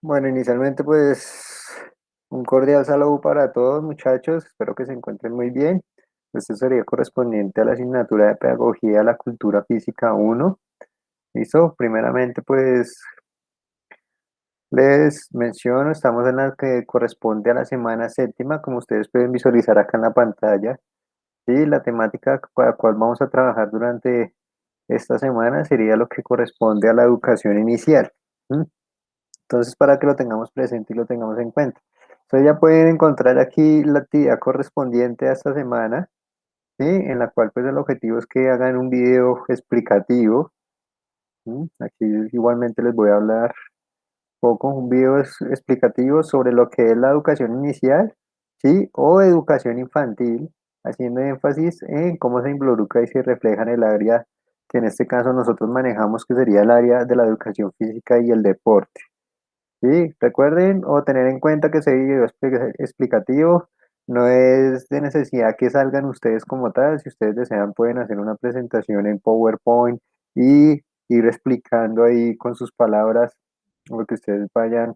Bueno, inicialmente pues un cordial saludo para todos muchachos, espero que se encuentren muy bien. Este sería correspondiente a la asignatura de Pedagogía de la Cultura Física 1. ¿Listo? Primeramente pues les menciono, estamos en la que corresponde a la semana séptima, como ustedes pueden visualizar acá en la pantalla. Y la temática para la cual vamos a trabajar durante esta semana sería lo que corresponde a la educación inicial. ¿Mm? Entonces, para que lo tengamos presente y lo tengamos en cuenta. Entonces, ya pueden encontrar aquí la actividad correspondiente a esta semana, ¿sí? En la cual, pues, el objetivo es que hagan un video explicativo. ¿Sí? Aquí igualmente les voy a hablar poco, un video explicativo sobre lo que es la educación inicial, ¿sí? O educación infantil, haciendo énfasis en cómo se involucra y se refleja en el área que en este caso nosotros manejamos, que sería el área de la educación física y el deporte. Sí, recuerden o tener en cuenta que ese video explicativo no es de necesidad que salgan ustedes como tal. Si ustedes desean, pueden hacer una presentación en PowerPoint y ir explicando ahí con sus palabras lo que ustedes vayan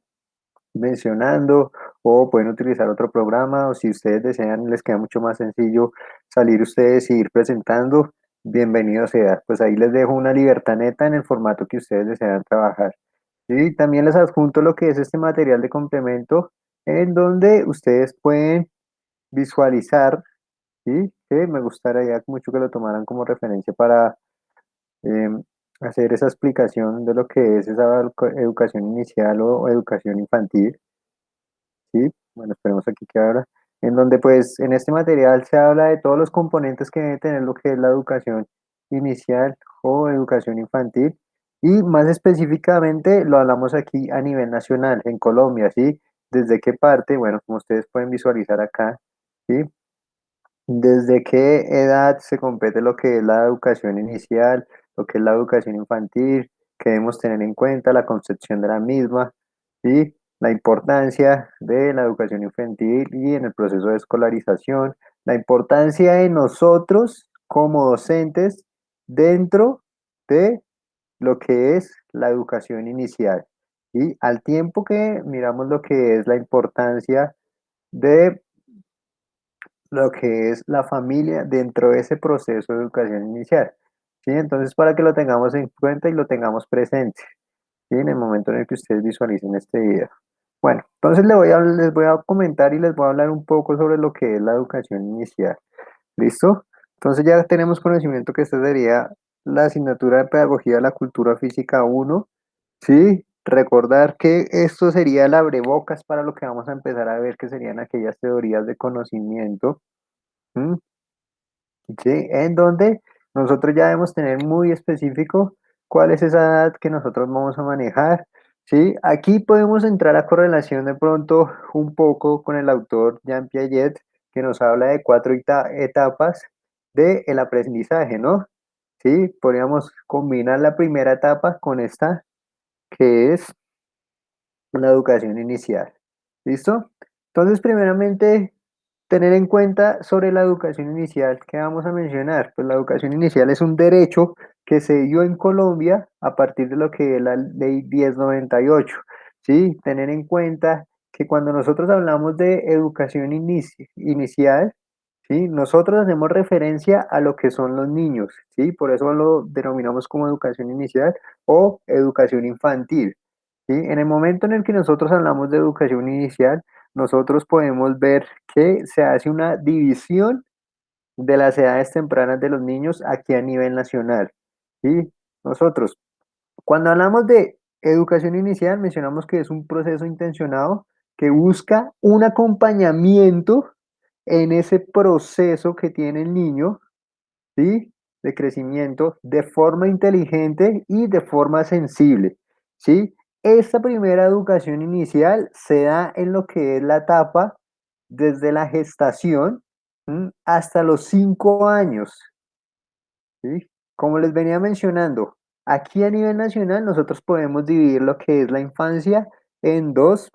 mencionando, o pueden utilizar otro programa, o si ustedes desean, les queda mucho más sencillo salir ustedes y ir presentando. Bienvenido sea. Pues ahí les dejo una libertad neta en el formato que ustedes desean trabajar. Y también les adjunto lo que es este material de complemento en donde ustedes pueden visualizar, ¿sí? Que me gustaría mucho que lo tomaran como referencia para hacer esa explicación de lo que es esa educación inicial o educación infantil, ¿sí? Bueno, esperemos aquí que ahora, en donde pues en este material se habla de todos los componentes que debe tener lo que es la educación inicial o educación infantil, y más específicamente lo hablamos aquí a nivel nacional, en Colombia, ¿sí? ¿Desde qué parte? Bueno, como ustedes pueden visualizar acá, ¿sí? ¿Desde qué edad se compete lo que es la educación inicial, lo que es la educación infantil? Que debemos tener en cuenta la concepción de la misma, ¿sí? La importancia de la educación infantil y en el proceso de escolarización, la importancia de nosotros como docentes dentro de lo que es la educación inicial. Y al tiempo que miramos lo que es la importancia de lo que es la familia dentro de ese proceso de educación inicial. ¿Sí? Entonces, para que lo tengamos en cuenta y lo tengamos presente, ¿sí? En el momento en el que ustedes visualicen este video. Bueno, entonces les voy a comentar y les voy a hablar un poco sobre lo que es la educación inicial. ¿Listo? Entonces ya tenemos conocimiento que esta sería la asignatura de Pedagogía de la Cultura Física 1. ¿Sí? Recordar que esto sería el abrebocas para lo que vamos a empezar a ver, que serían aquellas teorías de conocimiento. ¿Mm? ¿Sí? En donde nosotros ya debemos tener muy específico cuál es esa edad que nosotros vamos a manejar. ¿Sí? Aquí podemos entrar a correlación de pronto un poco con el autor Jean Piaget, que nos habla de cuatro etapas del aprendizaje, ¿no? ¿Sí? Podríamos combinar la primera etapa con esta, que es la educación inicial. ¿Listo? Entonces, primeramente, tener en cuenta sobre la educación inicial, ¿qué vamos a mencionar? Pues la educación inicial es un derecho que se dio en Colombia a partir de lo que es la ley 1098. ¿Sí? Tener en cuenta que cuando nosotros hablamos de educación inicial, ¿sí? Nosotros hacemos referencia a lo que son los niños, ¿sí? Por eso lo denominamos como educación inicial o educación infantil. ¿Sí? En el momento en el que nosotros hablamos de educación inicial, nosotros podemos ver que se hace una división de las edades tempranas de los niños aquí a nivel nacional. ¿Sí? Nosotros, cuando hablamos de educación inicial, mencionamos que es un proceso intencionado que busca un acompañamiento en ese proceso que tiene el niño, ¿sí? De crecimiento de forma inteligente y de forma sensible, ¿sí? Esta primera educación inicial se da en lo que es la etapa desde la gestación, hasta los 5 años, ¿sí? Como les venía mencionando, aquí a nivel nacional nosotros podemos dividir lo que es la infancia en dos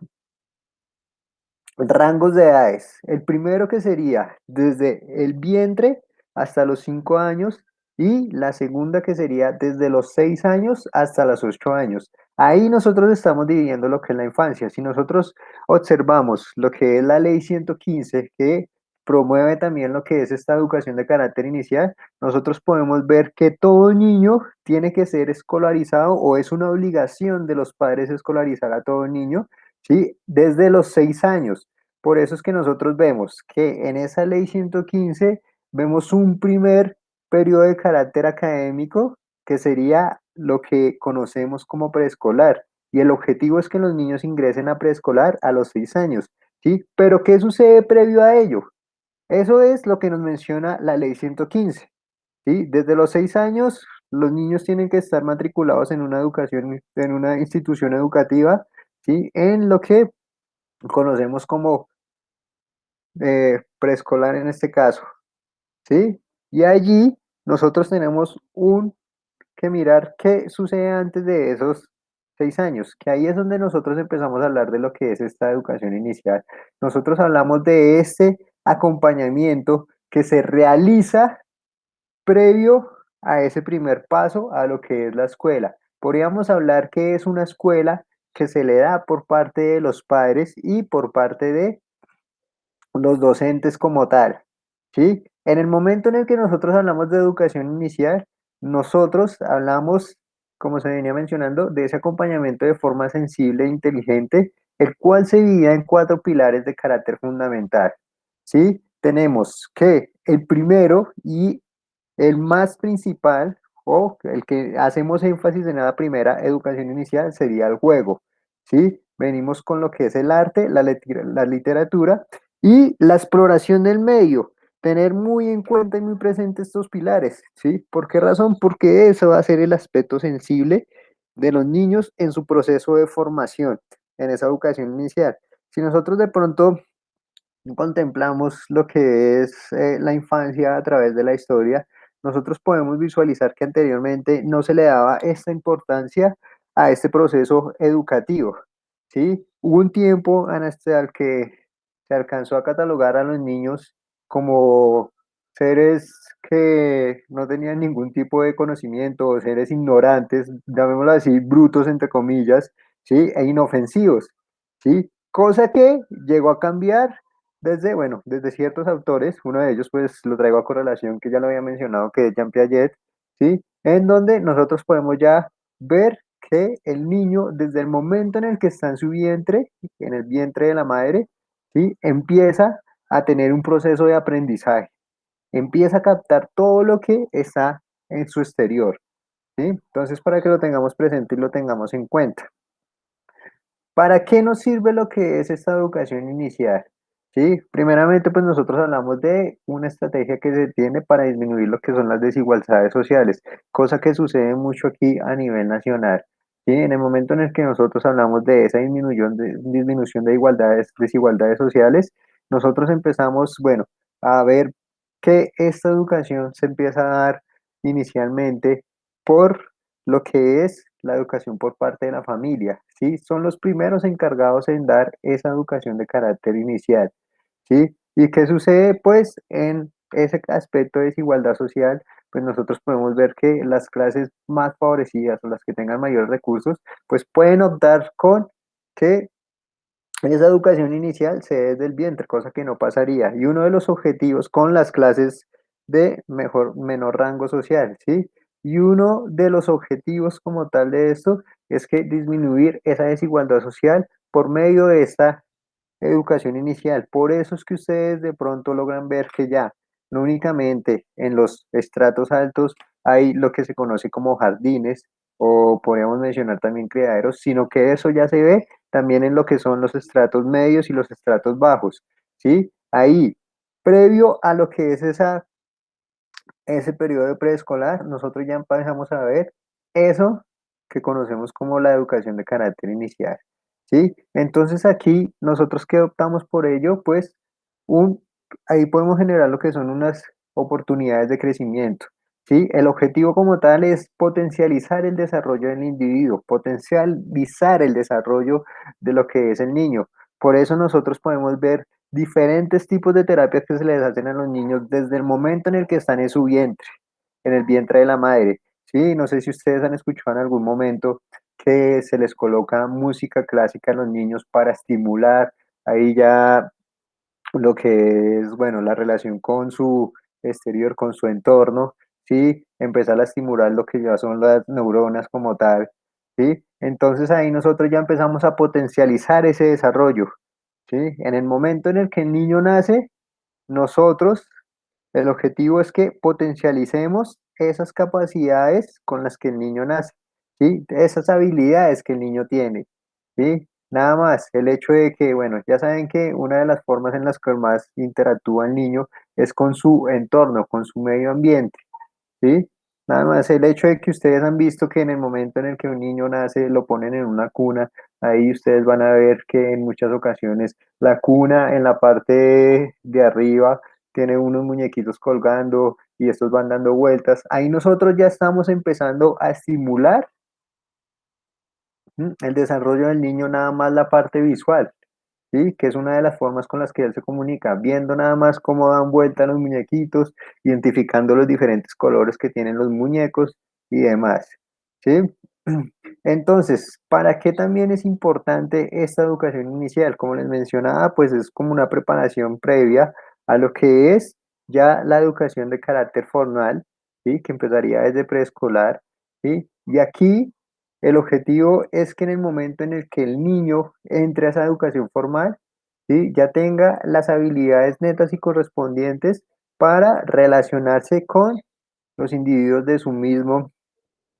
rangos de edades. El primero, que sería desde el vientre hasta los 5 años, y la segunda que sería desde los 6 años hasta los 8 años. Ahí nosotros estamos dividiendo lo que es la infancia. Si nosotros observamos lo que es la ley 115 que promueve también lo que es esta educación de carácter inicial, nosotros podemos ver que todo niño tiene que ser escolarizado o es una obligación de los padres escolarizar a todo niño, ¿sí? Desde los 6 años. Por eso es que nosotros vemos que en esa ley 115 vemos un primer periodo de carácter académico que sería lo que conocemos como preescolar. Y el objetivo es que los niños ingresen a preescolar a los 6 años, ¿sí? Pero ¿qué sucede previo a ello? Eso es lo que nos menciona la ley 115, ¿sí? Desde los 6 años, los niños tienen que estar matriculados en una educación, en una institución educativa, ¿sí? En lo que conocemos como preescolar en este caso, ¿sí? Y allí nosotros tenemos que mirar qué sucede antes de esos 6 años, que ahí es donde nosotros empezamos a hablar de lo que es esta educación inicial. Nosotros hablamos de este acompañamiento que se realiza previo a ese primer paso a lo que es la escuela. Podríamos hablar que es una escuela que se le da por parte de los padres y por parte de los docentes como tal, ¿sí? En el momento en el que nosotros hablamos de educación inicial, nosotros hablamos, como se venía mencionando, de ese acompañamiento de forma sensible e inteligente, el cual se divide en cuatro pilares de carácter fundamental, ¿sí? Tenemos que el primero y el más principal, o el que hacemos énfasis en la primera educación inicial, sería el juego, ¿sí? Venimos con lo que es el arte, la literatura y la exploración del medio. Tener muy en cuenta y muy presente estos pilares, ¿sí? ¿Por qué razón? Porque eso va a ser el aspecto sensible de los niños en su proceso de formación, en esa educación inicial. Si nosotros de pronto contemplamos lo que es la infancia a través de la historia, nosotros podemos visualizar que anteriormente no se le daba esta importancia a este proceso educativo, ¿sí? Hubo un tiempo en este al que se alcanzó a catalogar a los niños como seres que no tenían ningún tipo de conocimiento, o seres ignorantes, llamémoslo así, brutos entre comillas, ¿sí? E inofensivos, ¿sí? Cosa que llegó a cambiar desde, bueno, desde ciertos autores, uno de ellos pues lo traigo a correlación que ya lo había mencionado, que es Jean Piaget, ¿sí? En donde nosotros podemos ya ver que el niño, desde el momento en el que está en su vientre, en el vientre de la madre, ¿sí? Empieza a tener un proceso de aprendizaje, empieza a captar todo lo que está en su exterior, ¿sí? Entonces, para que lo tengamos presente y lo tengamos en cuenta. ¿Para qué nos sirve lo que es esta educación inicial? Sí, primeramente, pues nosotros hablamos de una estrategia que se tiene para disminuir lo que son las desigualdades sociales, cosa que sucede mucho aquí a nivel nacional. Sí, en el momento en el que nosotros hablamos de esa disminución de desigualdades sociales, nosotros empezamos, bueno, a ver que esta educación se empieza a dar inicialmente por lo que es la educación por parte de la familia, ¿sí? Son los primeros encargados en dar esa educación de carácter inicial, ¿sí? ¿Y qué sucede? Pues en ese aspecto de desigualdad social, pues nosotros podemos ver que las clases más favorecidas o las que tengan mayores recursos, pues pueden optar con que esa educación inicial se dé desde el vientre, cosa que no pasaría. Y uno de los objetivos con las clases de menor rango social, ¿sí? Y uno de los objetivos como tal de esto es que disminuir esa desigualdad social por medio de esta educación inicial. Por eso es que ustedes de pronto logran ver que ya no únicamente en los estratos altos hay lo que se conoce como jardines o podríamos mencionar también criaderos, sino que eso ya se ve también en lo que son los estratos medios y los estratos bajos, ¿sí? Ahí, previo a lo que es ese periodo de preescolar, nosotros ya empezamos a ver eso que conocemos como la educación de carácter inicial, ¿sí? Entonces aquí nosotros que optamos por ello, pues un, ahí podemos generar lo que son unas oportunidades de crecimiento, ¿sí? El objetivo como tal es potencializar el desarrollo del individuo, potencializar el desarrollo de lo que es el niño. Por eso nosotros podemos ver diferentes tipos de terapias que se les hacen a los niños desde el momento en el que están en su vientre. en el vientre de la madre. Sí, no sé si ustedes han escuchado en algún momento que se les coloca música clásica a los niños para estimular ahí ya lo que es, bueno, la relación con su exterior, con su entorno, ¿sí? Empezar a estimular lo que ya son las neuronas como tal, ¿sí? Entonces ahí nosotros ya empezamos a potencializar ese desarrollo, ¿sí? En el momento en el que el niño nace, nosotros, el objetivo es que potencialicemos esas capacidades con las que el niño nace, ¿sí? Esas habilidades que el niño tiene, ¿sí? Nada más, el hecho de que, bueno, ya saben que una de las formas en las que más interactúa el niño es con su entorno, con su medio ambiente. ¿Sí? Nada más el hecho de que ustedes han visto que en el momento en el que un niño nace lo ponen en una cuna, ahí ustedes van a ver que en muchas ocasiones la cuna en la parte de arriba tiene unos muñequitos colgando y estos van dando vueltas. Ahí nosotros ya estamos empezando a estimular el desarrollo del niño, nada más la parte visual. ¿Sí? Que es una de las formas con las que él se comunica, viendo nada más cómo dan vuelta los muñequitos, identificando los diferentes colores que tienen los muñecos y demás, ¿sí? Entonces, ¿para qué también es importante esta educación inicial? Como les mencionaba, pues es como una preparación previa a lo que es ya la educación de carácter formal, ¿sí? Que empezaría desde preescolar, ¿sí? Y aquí el objetivo es que en el momento en el que el niño entre a esa educación formal, ¿sí? Ya tenga las habilidades netas y correspondientes para relacionarse con los individuos de su mismo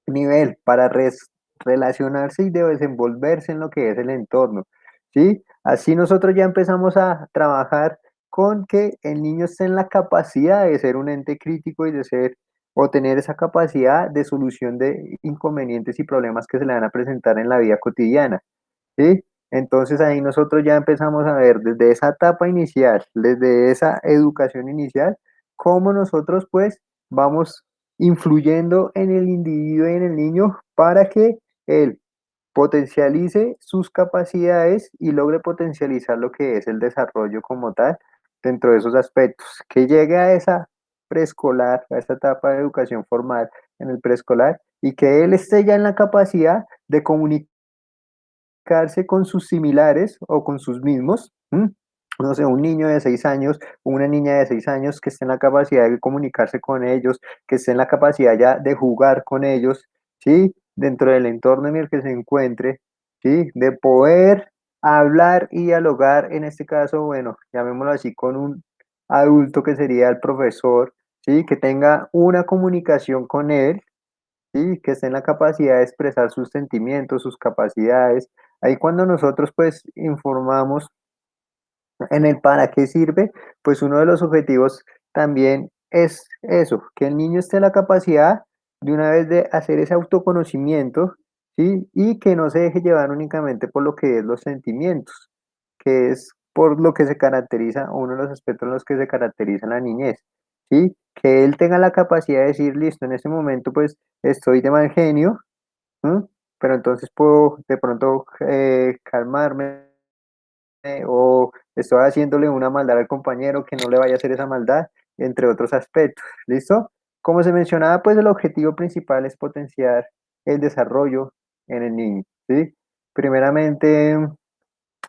nivel, para relacionarse y desenvolverse en lo que es el entorno, ¿sí? Así nosotros ya empezamos a trabajar con que el niño esté en la capacidad de ser un ente crítico y de ser o tener esa capacidad de solución de inconvenientes y problemas que se le van a presentar en la vida cotidiana, ¿sí? Entonces ahí nosotros ya empezamos a ver desde esa etapa inicial, desde esa educación inicial, cómo nosotros pues vamos influyendo en el individuo y en el niño para que él potencialice sus capacidades y logre potencializar lo que es el desarrollo como tal dentro de esos aspectos, que llegue a esa preescolar, a esa etapa de educación formal en el preescolar y que él esté ya en la capacidad de comunicar con sus similares o con sus mismos. No sé, un niño de 6 años, una niña de 6 años que esté en la capacidad de comunicarse con ellos, que esté en la capacidad ya de jugar con ellos, ¿sí? Dentro del entorno en el que se encuentre, ¿sí? De poder hablar y dialogar, en este caso, bueno, llamémoslo así, con un adulto que sería el profesor, ¿sí? Que tenga una comunicación con él, ¿sí? Que esté en la capacidad de expresar sus sentimientos, sus capacidades. Ahí cuando nosotros pues informamos en el para qué sirve, pues uno de los objetivos también es eso, que el niño esté en la capacidad de una vez de hacer ese autoconocimiento, ¿sí? Y que no se deje llevar únicamente por lo que es los sentimientos, que es por lo que se caracteriza, uno de los aspectos en los que se caracteriza la niñez, ¿sí? Que él tenga la capacidad de decir, listo, en este momento pues estoy de mal genio, ¿m? Pero entonces puedo de pronto calmarme o estoy haciéndole una maldad al compañero que no le vaya a hacer esa maldad, entre otros aspectos. ¿Listo? Como se mencionaba, pues el objetivo principal es potenciar el desarrollo en el niño, ¿sí? Primeramente,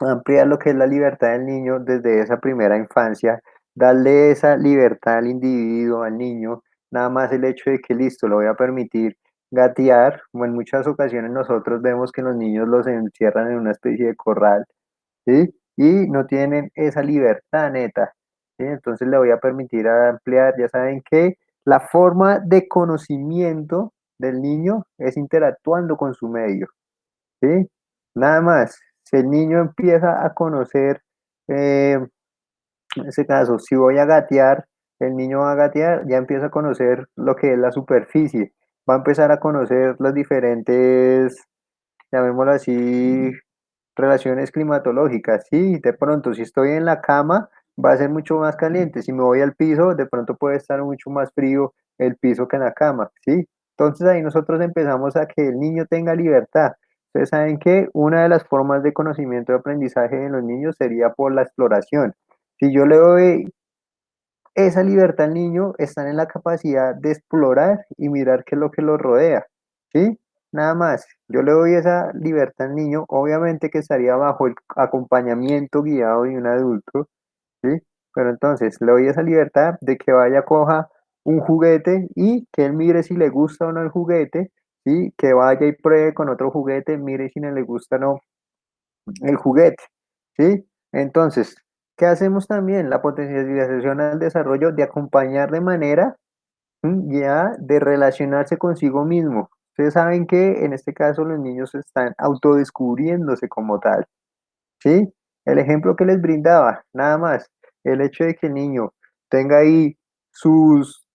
ampliar lo que es la libertad del niño desde esa primera infancia, darle esa libertad al individuo, al niño, nada más el hecho de que listo, lo voy a permitir gatear, como en muchas ocasiones nosotros vemos que los niños los encierran en una especie de corral, ¿sí? Y no tienen esa libertad neta, ¿sí? Entonces le voy a permitir ampliar, ya saben que la forma de conocimiento del niño es interactuando con su medio, ¿sí? Nada más, si el niño empieza a conocer, en ese caso, si voy a gatear, el niño va a gatear, ya empieza a conocer lo que es la superficie, va a empezar a conocer los diferentes, llamémoslo así, relaciones climatológicas. Sí, de pronto, si estoy en la cama, va a ser mucho más caliente. Si me voy al piso, de pronto puede estar mucho más frío el piso que en la cama, ¿sí? Entonces ahí nosotros empezamos a que el niño tenga libertad. Ustedes saben que una de las formas de conocimiento y aprendizaje en los niños sería por la exploración. Si yo le doy esa libertad al niño está en la capacidad de explorar y mirar qué es lo que lo rodea, ¿sí? Nada más, yo le doy esa libertad al niño, obviamente que estaría bajo el acompañamiento guiado de un adulto, ¿sí? Pero entonces le doy esa libertad de que vaya, coja un juguete y que él mire si le gusta o no el juguete, ¿sí? Que vaya y pruebe con otro juguete, mire si no le gusta o no el juguete, ¿sí? Entonces, ¿qué hacemos también? La potencialización al desarrollo de acompañar de manera ya de relacionarse consigo mismo. Ustedes saben que en este caso los niños están autodescubriéndose como tal, ¿sí? El ejemplo que les brindaba, nada más, el hecho de que el niño tenga ahí sus,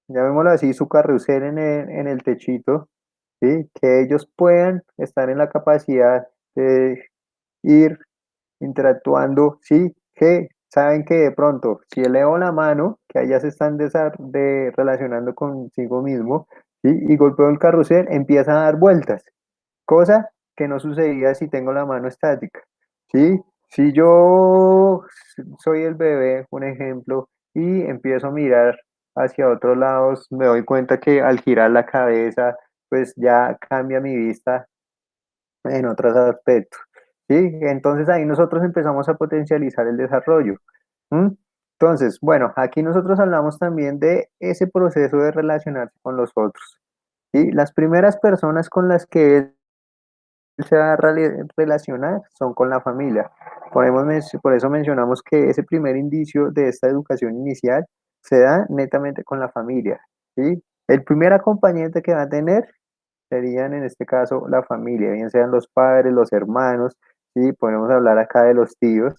llamémoslo así, su carrusel en el techito, ¿sí? Que ellos puedan estar en la capacidad de ir interactuando, sí, que saben que de pronto, si elevo la mano, que allá se están relacionando consigo mismo, ¿sí? Y golpeo el carrusel, empieza a dar vueltas, cosa que no sucedería si tengo la mano estática, ¿sí? Si yo soy el bebé, un ejemplo, y empiezo a mirar hacia otros lados, me doy cuenta que al girar la cabeza, pues ya cambia mi vista en otros aspectos, ¿sí? Entonces ahí nosotros empezamos a potencializar el desarrollo. ¿M? Entonces, bueno, aquí nosotros hablamos también de ese proceso de relacionarse con los otros, ¿sí? Las primeras personas con las que él se va a relacionar son con la familia. Por eso mencionamos que ese primer indicio de esta educación inicial se da netamente con la familia, ¿sí? El primer acompañante que va a tener serían en este caso la familia, bien sean los padres, los hermanos, y podemos hablar acá de los tíos,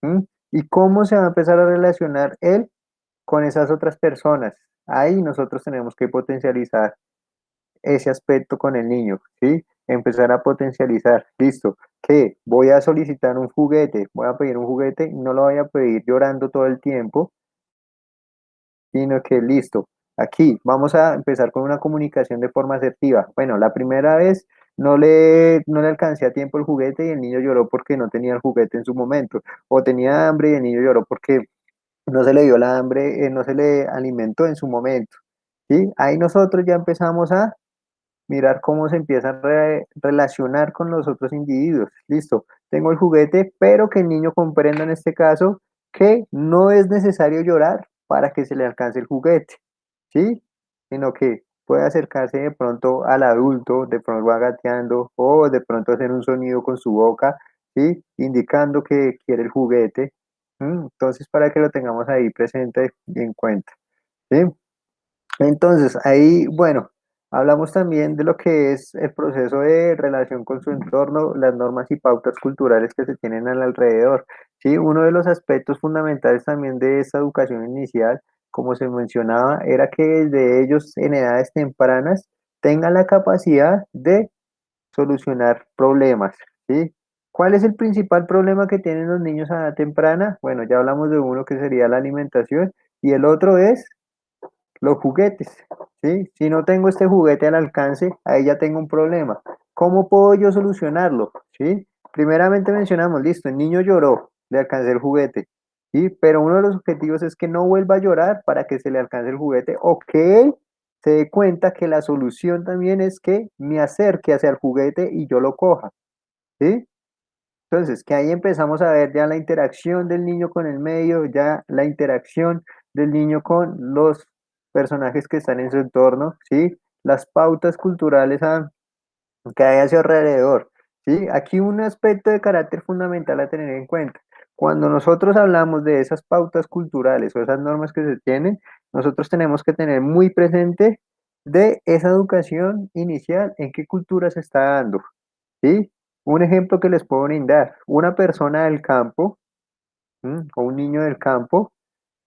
¿m? Y cómo se va a empezar a relacionar él con esas otras personas. Ahí nosotros tenemos que potencializar ese aspecto con el niño, ¿sí? Empezar a potencializar, listo, que voy a solicitar un juguete, voy a pedir un juguete, no lo voy a pedir llorando todo el tiempo, sino que listo, aquí vamos a empezar con una comunicación de forma asertiva. Bueno, la primera vez no le alcancé a tiempo el juguete y el niño lloró porque no tenía el juguete en su momento, o tenía hambre y el niño lloró porque no se le dio la hambre, no se le alimentó en su momento. ¿Sí? Ahí nosotros ya empezamos a mirar cómo se empieza a relacionar con los otros individuos. Listo, tengo el juguete, pero que el niño comprenda en este caso que no es necesario llorar para que se le alcance el juguete, ¿sí? Sino que puede acercarse de pronto al adulto, de pronto va gateando o de pronto hacer un sonido con su boca, ¿sí? Indicando que quiere el juguete. Entonces, para que lo tengamos ahí presente y en cuenta, ¿sí? Entonces, ahí, bueno, hablamos también de lo que es el proceso de relación con su entorno, las normas y pautas culturales que se tienen al alrededor. Sí, uno de los aspectos fundamentales también de esta educación inicial, como se mencionaba, era que desde ellos en edades tempranas tengan la capacidad de solucionar problemas, ¿sí? ¿Cuál es el principal problema que tienen los niños a edad temprana? Bueno, ya hablamos de uno que sería la alimentación y el otro es los juguetes, ¿sí? Si no tengo este juguete al alcance, ahí ya tengo un problema. ¿Cómo puedo yo solucionarlo? ¿Sí? Primeramente mencionamos, listo, el niño lloró, le alcancé el juguete, ¿sí? Pero uno de los objetivos es que no vuelva a llorar para que se le alcance el juguete o que él se dé cuenta que la solución también es que me acerque hacia el juguete y yo lo coja, ¿sí? Entonces, que ahí empezamos a ver ya la interacción del niño con el medio, ya la interacción del niño con los personajes que están en su entorno, ¿sí? Las pautas culturales que hay a su alrededor, ¿sí? Aquí un aspecto de carácter fundamental a tener en cuenta. Cuando nosotros hablamos de esas pautas culturales o esas normas que se tienen, nosotros tenemos que tener muy presente de esa educación inicial, en qué cultura se está dando, ¿sí? Un ejemplo que les puedo brindar, una persona del campo, o un niño del campo,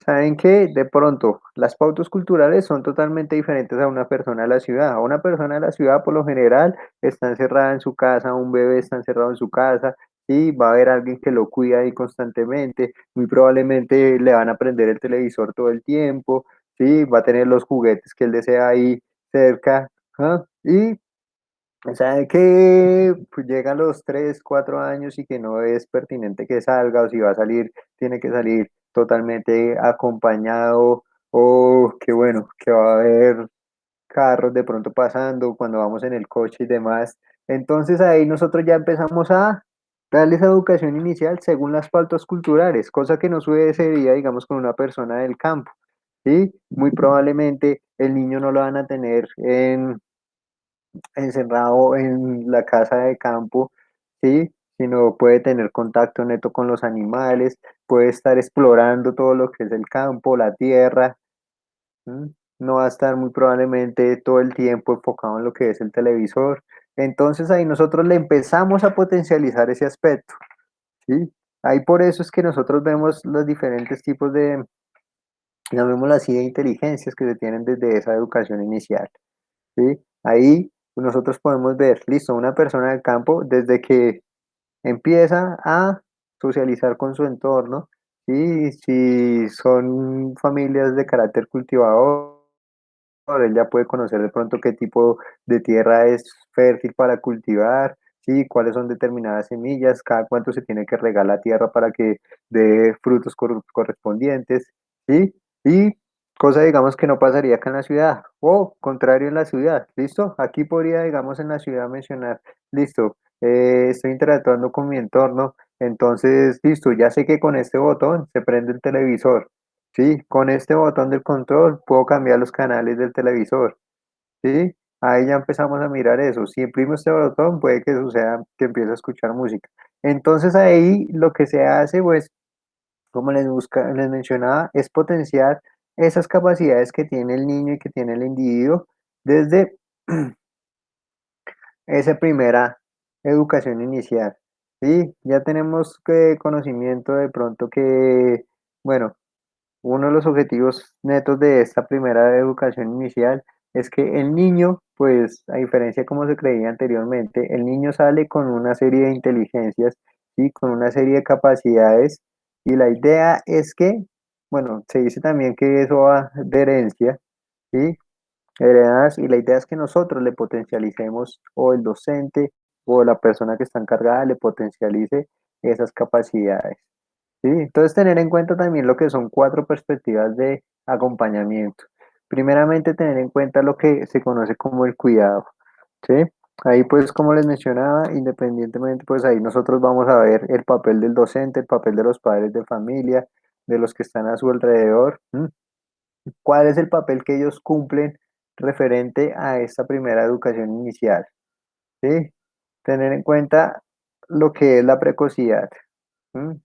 saben que de pronto las pautas culturales son totalmente diferentes a una persona de la ciudad. A una persona de la ciudad, por lo general, está encerrada en su casa, un bebé está encerrado en su casa, y va a haber alguien que lo cuida ahí constantemente, muy probablemente le van a prender el televisor todo el tiempo, ¿sí? Va a tener los juguetes que él desea ahí cerca, ¿ah? Y sabe que pues, llegan los 3, 4 años y que no es pertinente que salga o si va a salir, tiene que salir totalmente acompañado, o que bueno, que va a haber carros de pronto pasando cuando vamos en el coche y demás. Entonces ahí nosotros ya empezamos a darles educación inicial según las pautas culturales, cosa que no sucedería, digamos, con una persona del campo, ¿sí? Muy probablemente el niño no lo van a tener encerrado en la casa de campo, ¿sí? Sino puede tener contacto neto con los animales, puede estar explorando todo lo que es el campo, la tierra. ¿Mm? No va a estar muy probablemente todo el tiempo enfocado en lo que es el televisor. Entonces ahí nosotros le empezamos a potencializar ese aspecto, ¿sí? Ahí por eso es que nosotros vemos los diferentes tipos de, llamémoslo así, de inteligencias que se tienen desde esa educación inicial, ¿sí? Ahí nosotros podemos ver, listo, una persona del campo desde que empieza a socializar con su entorno, ¿sí? Si son familias de carácter cultivador, él ya puede conocer de pronto qué tipo de tierra es fértil para cultivar, sí, cuáles son determinadas semillas, cada cuánto se tiene que regar la tierra para que dé frutos correspondientes, sí, y cosa digamos que no pasaría acá en la ciudad, o contrario en la ciudad, ¿listo? Aquí podría, digamos, en la ciudad mencionar, listo, estoy interactuando con mi entorno, entonces, listo, ya sé que con este botón se prende el televisor. Sí, con este botón del control puedo cambiar los canales del televisor, ¿sí? Ahí ya empezamos a mirar eso. Si imprimo este botón, puede que suceda que empiece a escuchar música. Entonces ahí lo que se hace, pues, como les mencionaba, es potenciar esas capacidades que tiene el niño y que tiene el individuo desde esa primera educación inicial. Sí, ya tenemos conocimiento de pronto que, bueno, uno de los objetivos netos de esta primera educación inicial es que el niño, pues a diferencia de como se creía anteriormente, el niño sale con una serie de inteligencias y con una serie de capacidades y la idea es que, bueno, se dice también que eso va de herencia, ¿sí? Heredadas, y la idea es que nosotros le potencialicemos o el docente o la persona que está encargada le potencialice esas capacidades. Sí, entonces tener en cuenta también lo que son cuatro perspectivas de acompañamiento. Primeramente, tener en cuenta lo que se conoce como el cuidado, ¿sí? Ahí pues como les mencionaba, independientemente, pues ahí nosotros vamos a ver el papel del docente, el papel de los padres de familia, de los que están a su alrededor, ¿m? ¿Cuál es el papel que ellos cumplen referente a esta primera educación inicial? ¿Sí? Tener en cuenta lo que es la precocidad. ¿M?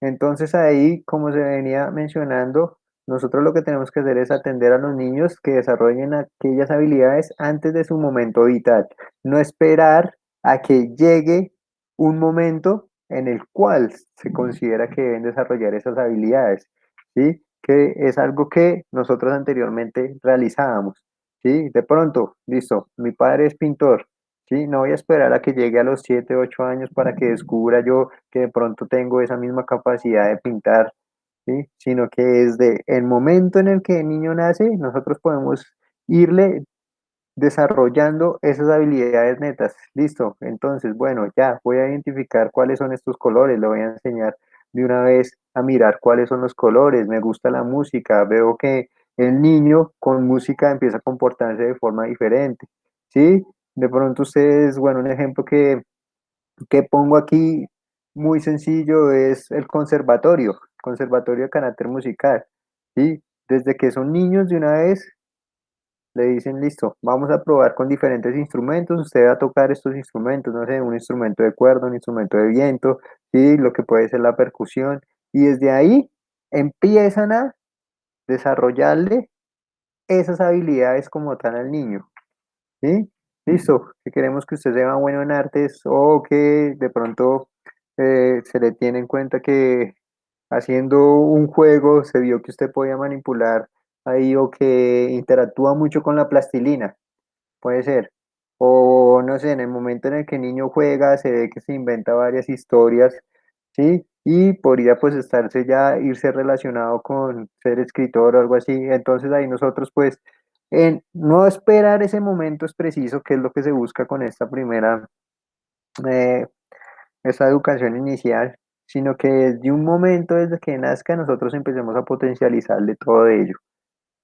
Entonces ahí, como se venía mencionando, nosotros lo que tenemos que hacer es atender a los niños que desarrollen aquellas habilidades antes de su momento vital, no esperar a que llegue un momento en el cual se considera que deben desarrollar esas habilidades, ¿sí? Que es algo que nosotros anteriormente realizábamos, ¿sí? De pronto, listo, mi padre es pintor. Sí, no voy a esperar a que llegue a los 7, 8 años para que descubra yo que de pronto tengo esa misma capacidad de pintar, ¿sí? Sino que desde el momento en el que el niño nace, nosotros podemos irle desarrollando esas habilidades netas. Listo, entonces, bueno, ya voy a identificar cuáles son estos colores, le voy a enseñar de una vez a mirar cuáles son los colores, me gusta la música, veo que el niño con música empieza a comportarse de forma diferente, ¿sí? De pronto ustedes, bueno, un ejemplo que pongo aquí muy sencillo es el conservatorio de carácter musical, ¿sí? Desde que son niños de una vez le dicen, listo, vamos a probar con diferentes instrumentos, usted va a tocar estos instrumentos, no sé, un instrumento de cuerda, un instrumento de viento, ¿sí? Lo que puede ser la percusión, y desde ahí empiezan a desarrollarle esas habilidades como tal al niño, ¿sí? Listo, que queremos que usted sea bueno en artes o que de pronto se le tiene en cuenta que haciendo un juego se vio que usted podía manipular ahí o que interactúa mucho con la plastilina, puede ser. O no sé, en el momento en el que el niño juega, se ve que se inventa varias historias, ¿sí? Y podría pues estarse ya, irse relacionado con ser escritor o algo así. Entonces ahí nosotros pues, en no esperar ese momento es preciso, que es lo que se busca con esta primera, eh, esta educación inicial, sino que desde un momento, desde que nazca, nosotros empecemos a potencializarle todo ello,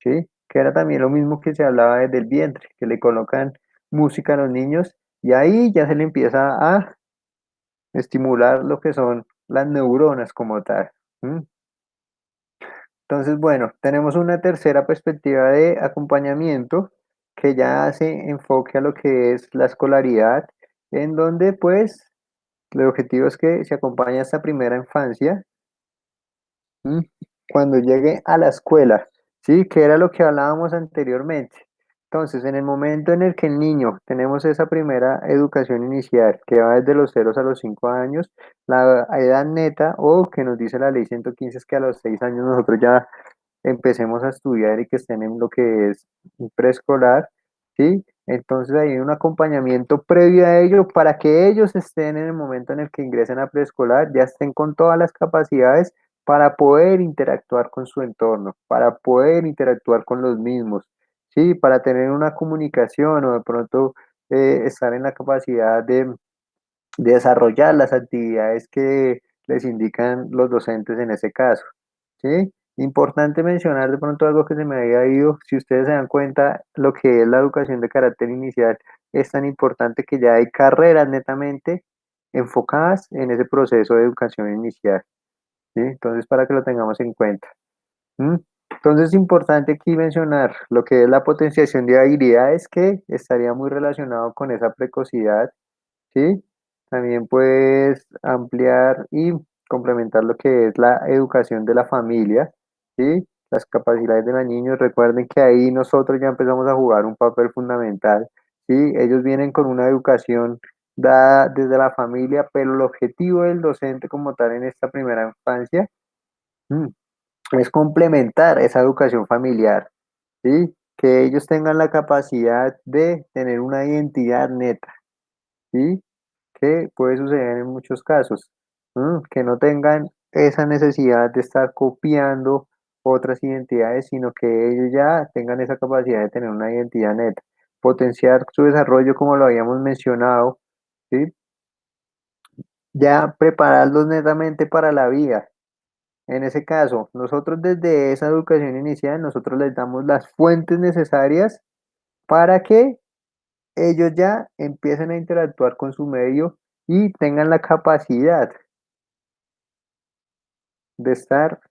¿sí? Que era también lo mismo que se hablaba desde el vientre, que le colocan música a los niños y ahí ya se le empieza a estimular lo que son las neuronas como tal. ¿M? Entonces, bueno, tenemos una tercera perspectiva de acompañamiento que ya hace enfoque a lo que es la escolaridad, en donde pues el objetivo es que se acompañe esta primera infancia. ¿M? Cuando llegue a la escuela, ¿sí? Que era lo que hablábamos anteriormente. Entonces, en el momento en el que el niño tenemos esa primera educación inicial, que va desde los 0 a los 5 años, la edad neta, o que nos dice la ley 115 es que a los 6 años nosotros ya empecemos a estudiar y que estén en lo que es un preescolar, ¿sí? Entonces hay un acompañamiento previo a ello para que ellos estén en el momento en el que ingresen a preescolar, ya estén con todas las capacidades para poder interactuar con su entorno, para poder interactuar con los mismos, ¿sí? Para tener una comunicación o de pronto estar en la capacidad de desarrollar las actividades que les indican los docentes en ese caso, ¿sí? Importante mencionar de pronto algo que se me había ido, si ustedes se dan cuenta, lo que es la educación de carácter inicial es tan importante que ya hay carreras netamente enfocadas en ese proceso de educación inicial, ¿sí? Entonces, para que lo tengamos en cuenta. ¿M? Entonces, es importante aquí mencionar lo que es la potenciación de habilidades que estaría muy relacionado con esa precocidad, ¿sí? También puedes ampliar y complementar lo que es la educación de la familia, ¿sí? Las capacidades de los niños. Recuerden que ahí nosotros ya empezamos a jugar un papel fundamental, ¿sí? Ellos vienen con una educación dada desde la familia, pero el objetivo del docente como tal en esta primera infancia, mm, es complementar esa educación familiar, ¿sí? Que ellos tengan la capacidad de tener una identidad neta, ¿sí? Que puede suceder en muchos casos, que no tengan esa necesidad de estar copiando otras identidades, sino que ellos ya tengan esa capacidad de tener una identidad neta, potenciar su desarrollo como lo habíamos mencionado, ¿sí? Ya prepararlos netamente para la vida. En ese caso, nosotros desde esa educación inicial, nosotros les damos las fuentes necesarias para que ellos ya empiecen a interactuar con su medio y tengan la capacidad de estar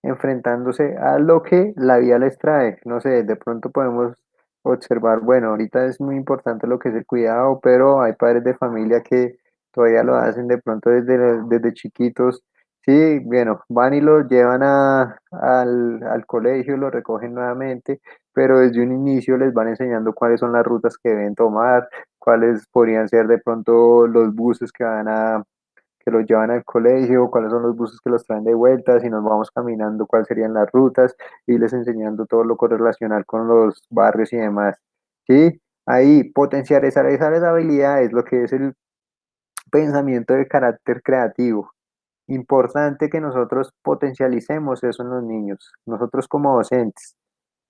enfrentándose a lo que la vida les trae. No sé, de pronto podemos observar, bueno, ahorita es muy importante lo que es el cuidado, pero hay padres de familia que todavía lo hacen de pronto desde chiquitos. Sí, bueno, van y lo llevan al colegio, lo recogen nuevamente, pero desde un inicio les van enseñando cuáles son las rutas que deben tomar, cuáles podrían ser de pronto los buses que los llevan al colegio, cuáles son los buses que los traen de vuelta, si nos vamos caminando, cuáles serían las rutas, y les enseñando todo lo correlacional con los barrios y demás. ¿Sí? Ahí potencializar esas habilidades, lo que es el pensamiento de carácter creativo. Importante que nosotros potencialicemos eso en los niños, nosotros como docentes.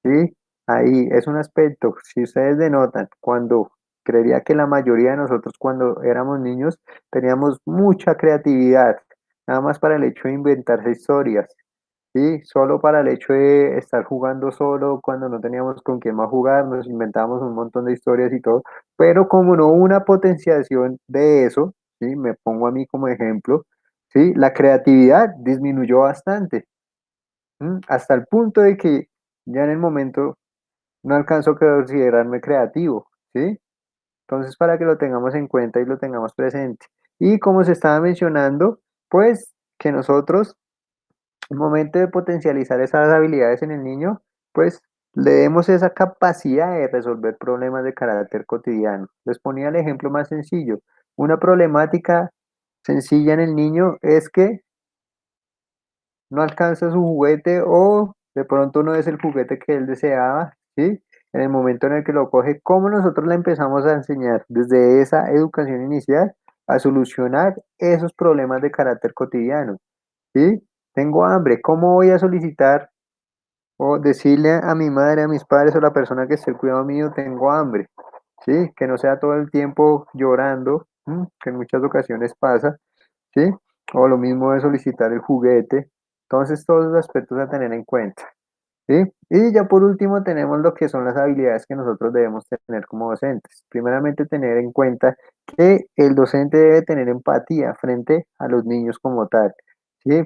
¿Sí? Ahí es un aspecto, si ustedes denotan, cuando creería que la mayoría de nosotros cuando éramos niños teníamos mucha creatividad, nada más para el hecho de inventarse historias, ¿sí? Solo para el hecho de estar jugando solo cuando no teníamos con quién más jugar, nos inventábamos un montón de historias y todo, pero como no hubo una potenciación de eso, ¿sí? Me pongo a mí como ejemplo, ¿sí? La creatividad disminuyó bastante, hasta el punto de que ya en el momento no alcanzo a considerarme creativo, ¿sí? Entonces, para que lo tengamos en cuenta y lo tengamos presente. Y como se estaba mencionando, pues que nosotros, al momento de potencializar esas habilidades en el niño, pues le demos esa capacidad de resolver problemas de carácter cotidiano. Les ponía el ejemplo más sencillo. Una problemática sencilla en el niño es que no alcanza su juguete o de pronto no es el juguete que él deseaba, ¿sí? En el momento en el que lo coge, ¿cómo nosotros le empezamos a enseñar desde esa educación inicial a solucionar esos problemas de carácter cotidiano? ¿Sí? Tengo hambre, ¿cómo voy a solicitar o decirle a mi madre, a mis padres o a la persona que esté al cuidado mío, tengo hambre? ¿Sí? Que no sea todo el tiempo llorando, que en muchas ocasiones pasa, ¿sí? o lo mismo de solicitar el juguete. Entonces, todos los aspectos a tener en cuenta. ¿Sí? Y ya por último tenemos lo que son las habilidades que nosotros debemos tener como docentes. Primeramente, tener en cuenta que el docente debe tener empatía frente a los niños como tal. ¿Sí?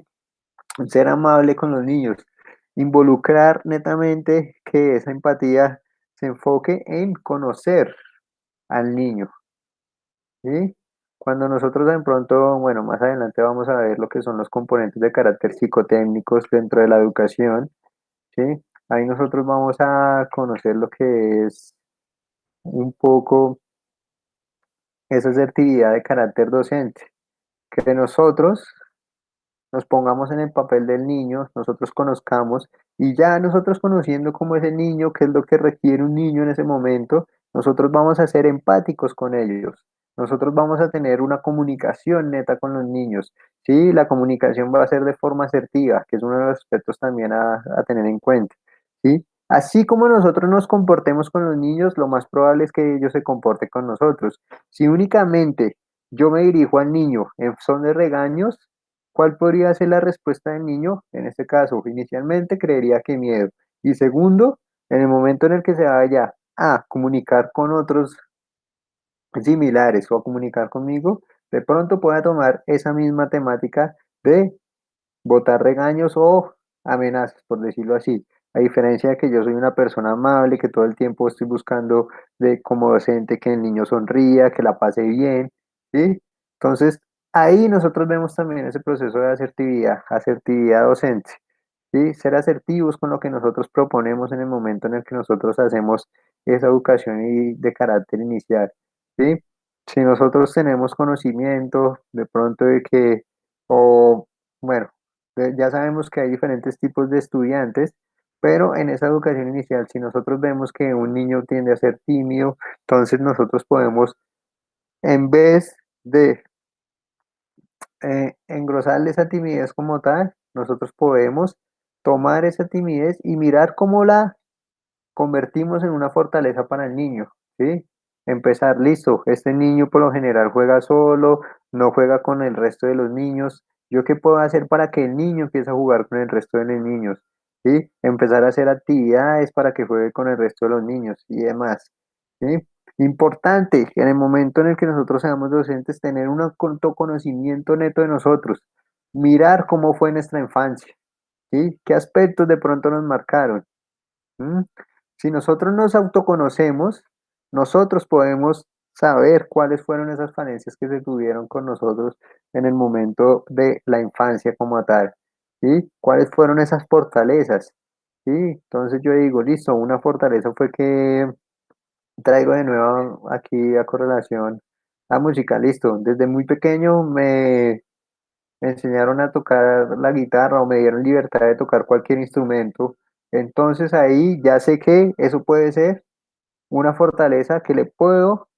Ser amable con los niños, involucrar netamente que esa empatía se enfoque en conocer al niño, ¿sí? Cuando nosotros de pronto, bueno, más adelante vamos a ver lo que son los componentes de carácter psicotécnicos dentro de la educación, ¿sí? Ahí nosotros vamos a conocer lo que es un poco esa asertividad de carácter docente, que nosotros nos pongamos en el papel del niño, nosotros conozcamos y ya nosotros conociendo cómo es el niño, qué es lo que requiere un niño en ese momento, nosotros vamos a ser empáticos con ellos. Nosotros vamos a tener una comunicación neta con los niños. Sí, la comunicación va a ser de forma asertiva, que es uno de los aspectos también a tener en cuenta. ¿Sí? Así como nosotros nos comportemos con los niños, lo más probable es que ellos se comporten con nosotros. Si únicamente yo me dirijo al niño en son de regaños, ¿cuál podría ser la respuesta del niño? En este caso, inicialmente creería que miedo. Y segundo, en el momento en el que se vaya a comunicar con otros similares o a comunicar conmigo, de pronto pueda tomar esa misma temática de botar regaños o amenazas, por decirlo así. A diferencia de que yo soy una persona amable, que todo el tiempo estoy buscando de como docente que el niño sonría, que la pase bien, ¿sí? Entonces, ahí nosotros vemos también ese proceso de asertividad, asertividad docente, ¿sí? Ser asertivos con lo que nosotros proponemos en el momento en el que nosotros hacemos esa educación de carácter inicial, ¿sí? Si nosotros tenemos conocimiento de pronto de que, o bueno, ya sabemos que hay diferentes tipos de estudiantes, pero en esa educación inicial, si nosotros vemos que un niño tiende a ser tímido, entonces nosotros podemos, en vez de engrosarle esa timidez como tal, nosotros podemos tomar esa timidez y mirar cómo la convertimos en una fortaleza para el niño, ¿sí? Empezar, listo, este niño por lo general juega solo, no juega con el resto de los niños. ¿Yo qué puedo hacer para que el niño empiece a jugar con el resto de los niños? ¿Sí? Empezar a hacer actividades para que juegue con el resto de los niños y demás, ¿sí? Importante, en el momento en el que nosotros seamos docentes, tener un autoconocimiento neto de nosotros, mirar cómo fue nuestra infancia, ¿sí? ¿Qué aspectos de pronto nos marcaron? ¿Mm? Si nosotros nos autoconocemos, nosotros podemos saber cuáles fueron esas falencias que se tuvieron con nosotros en el momento de la infancia como tal, ¿sí? ¿Cuáles fueron esas fortalezas? ¿Sí? Entonces yo digo, listo, una fortaleza fue que traigo de nuevo aquí a correlación la música, listo. Desde muy pequeño me enseñaron a tocar la guitarra o me dieron libertad de tocar cualquier instrumento. Entonces ahí ya sé que eso puede ser una fortaleza que le puedo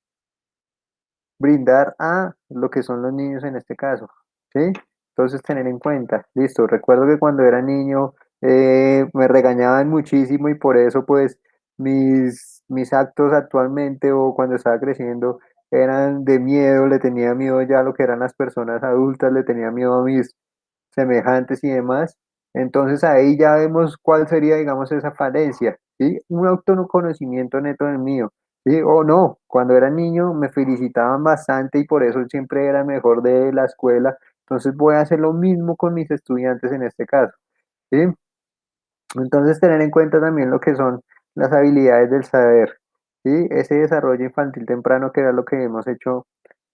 brindar a lo que son los niños en este caso, ¿sí? Entonces tener en cuenta, listo, recuerdo que cuando era niño me regañaban muchísimo y por eso pues mis actos actualmente o cuando estaba creciendo eran de miedo, le tenía miedo ya a lo que eran las personas adultas, le tenía miedo a mis semejantes y demás. Entonces ahí ya vemos cuál sería, digamos, esa falencia, ¿sí? Un autoconocimiento neto del mío, ¿sí? O no, cuando era niño me felicitaban bastante y por eso siempre era el mejor de la escuela. Entonces voy a hacer lo mismo con mis estudiantes en este caso, ¿sí? Entonces tener en cuenta también lo que son las habilidades del saber, ¿sí? Ese desarrollo infantil temprano que era lo que hemos hecho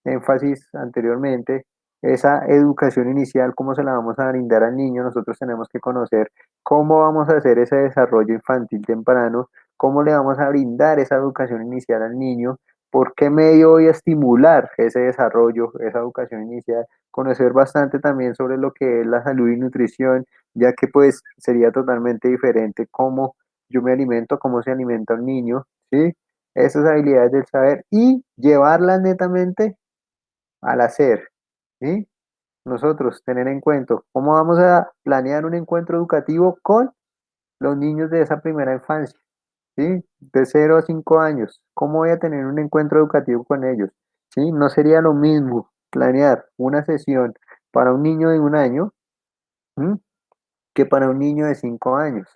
énfasis anteriormente, esa educación inicial, cómo se la vamos a brindar al niño, nosotros tenemos que conocer cómo vamos a hacer ese desarrollo infantil temprano, cómo le vamos a brindar esa educación inicial al niño, por qué medio voy a estimular ese desarrollo, esa educación inicial, conocer bastante también sobre lo que es la salud y nutrición, ya que pues sería totalmente diferente cómo yo me alimento, cómo se alimenta un niño, ¿sí? Esas habilidades del saber y llevarlas netamente al hacer, ¿sí? Nosotros tener en cuenta cómo vamos a planear un encuentro educativo con los niños de esa primera infancia, ¿sí? De 0 a 5 años. ¿Cómo voy a tener un encuentro educativo con ellos? ¿Sí? No sería lo mismo planear una sesión para un niño de 1 año, ¿m? Que para un niño de 5 años,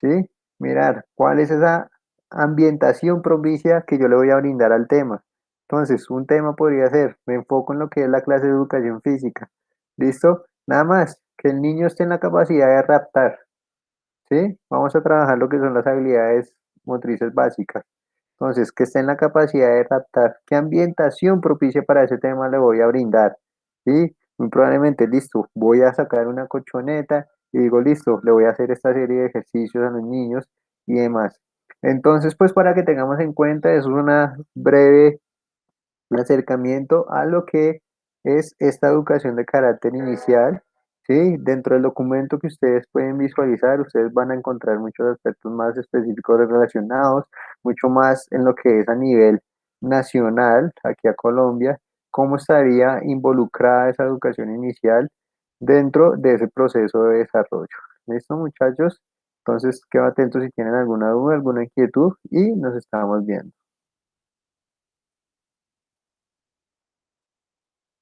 ¿sí? Mirar cuál es esa ambientación propicia que yo le voy a brindar al tema. Entonces, un tema podría ser, me enfoco en lo que es la clase de educación física. ¿Listo? Nada más, que el niño esté en la capacidad de adaptar, ¿sí? Vamos a trabajar lo que son las habilidades motrices básicas. Entonces, que esté en la capacidad de adaptar. ¿Qué ambientación propicia para ese tema le voy a brindar? ¿Sí? Muy probablemente, listo, voy a sacar una colchoneta y digo, listo, le voy a hacer esta serie de ejercicios a los niños y demás. Entonces, pues para que tengamos en cuenta, eso es una breve un acercamiento a lo que es esta educación de carácter inicial, ¿sí? Dentro del documento que ustedes pueden visualizar, ustedes van a encontrar muchos aspectos más específicos relacionados, mucho más en lo que es a nivel nacional, aquí a Colombia, cómo estaría involucrada esa educación inicial dentro de ese proceso de desarrollo. ¿Listo, muchachos? Entonces, quedo atento si tienen alguna duda, alguna inquietud y nos estamos viendo.